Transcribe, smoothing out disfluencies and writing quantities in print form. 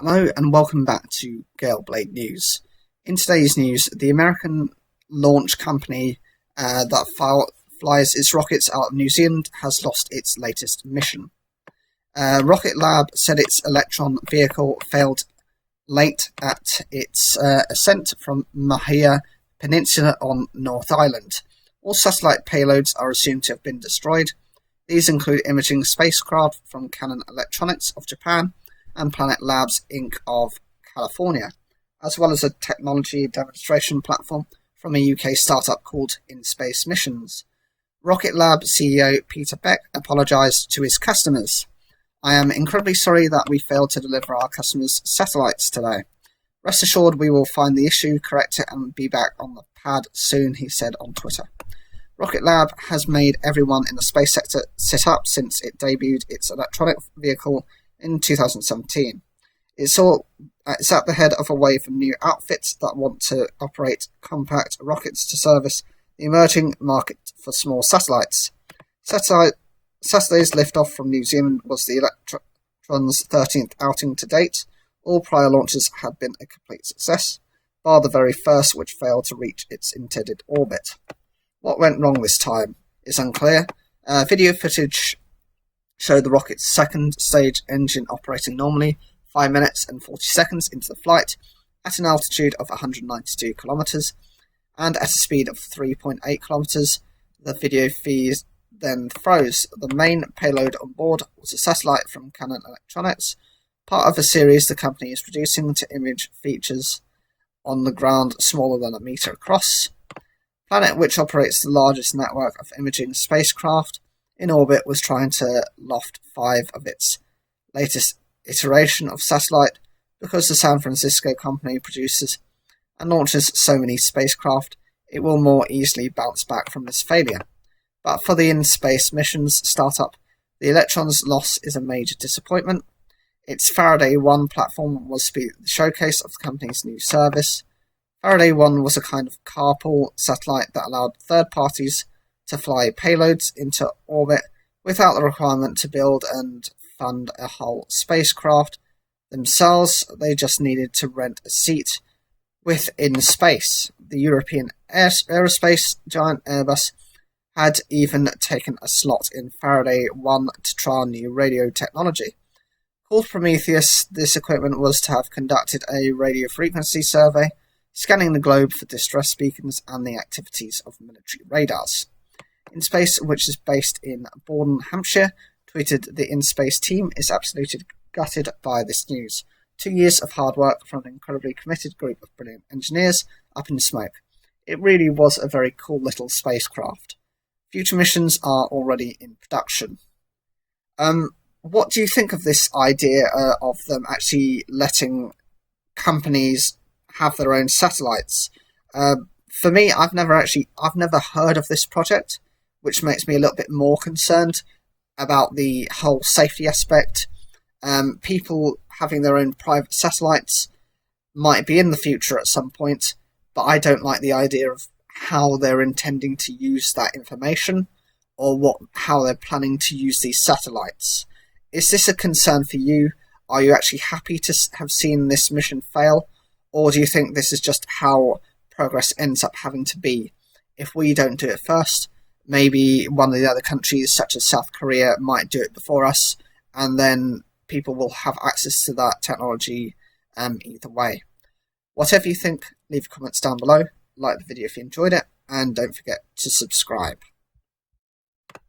Hello and welcome back to Galeblade News. In today's news, the American launch company that flies its rockets out of New Zealand has lost its latest mission. Rocket Lab said its Electron vehicle failed late at its ascent from Mahia Peninsula on North Island. All satellite payloads are assumed to have been destroyed. These include imaging spacecraft from Canon Electronics of Japan and Planet Labs Inc. of California, as well as a technology demonstration platform from a UK startup called In-Space Missions. Rocket Lab CEO Peter Beck apologised to his customers. "I am incredibly sorry that we failed to deliver our customers' satellites today. Rest assured we will find the issue, correct it and be back on the pad soon," he said on Twitter. Rocket Lab has made everyone in the space sector sit up since it debuted its electronic vehicle in 2017. It's at the head of a wave of new outfits that want to operate compact rockets to service the emerging market for small satellites. Saturday's liftoff from New Zealand was the Electron's 13th outing to date. All prior launches had been a complete success, bar the very first, which failed to reach its intended orbit. What went wrong this time is unclear. Video footage showed the rocket's second stage engine operating normally 5 minutes and 40 seconds into the flight at an altitude of 192 kilometers and at a speed of 3.8 kilometers. The video feed then froze. The main payload on board was a satellite from Canon Electronics, part of a series the company is producing to image features on the ground smaller than a meter across. Planet, which operates the largest network of imaging spacecraft in orbit, was trying to loft 5 of its latest iteration of satellite because the San Francisco company produces and launches so many spacecraft, it will more easily bounce back from this failure. But for the In-Space Missions startup, the Electron's loss is a major disappointment. Its Faraday 1 platform was to be the showcase of the company's new service. Faraday 1 was a kind of carpool satellite that allowed third parties to fly payloads into orbit without the requirement to build and fund a whole spacecraft themselves. They just needed to rent a seat within space. The European aerospace giant Airbus had even taken a slot in Faraday 1 to trial new radio technology. Called Prometheus, this equipment was to have conducted a radio frequency survey, scanning the globe for distress beacons and the activities of military radars. In-Space, which is based in Borden, Hampshire, tweeted, "The In-Space team is absolutely gutted by this news. 2 years of hard work from an incredibly committed group of brilliant engineers up in smoke. It really was a very cool little spacecraft. Future missions are already in production." What do you think of this idea of them actually letting companies have their own satellites? For me, I've never heard of this project, which makes me a little bit more concerned about the whole safety aspect. People having their own private satellites might be in the future at some point, but I don't like the idea of how they're intending to use that information or how they're planning to use these satellites. Is this a concern for you? Are you actually happy to have seen this mission fail? Or do you think this is just how progress ends up having to be? If we don't do it first, maybe one of the other countries, such as South Korea, might do it before us, and then people will have access to that technology either way. Whatever you think, leave comments down below, like the video if you enjoyed it, and don't forget to subscribe.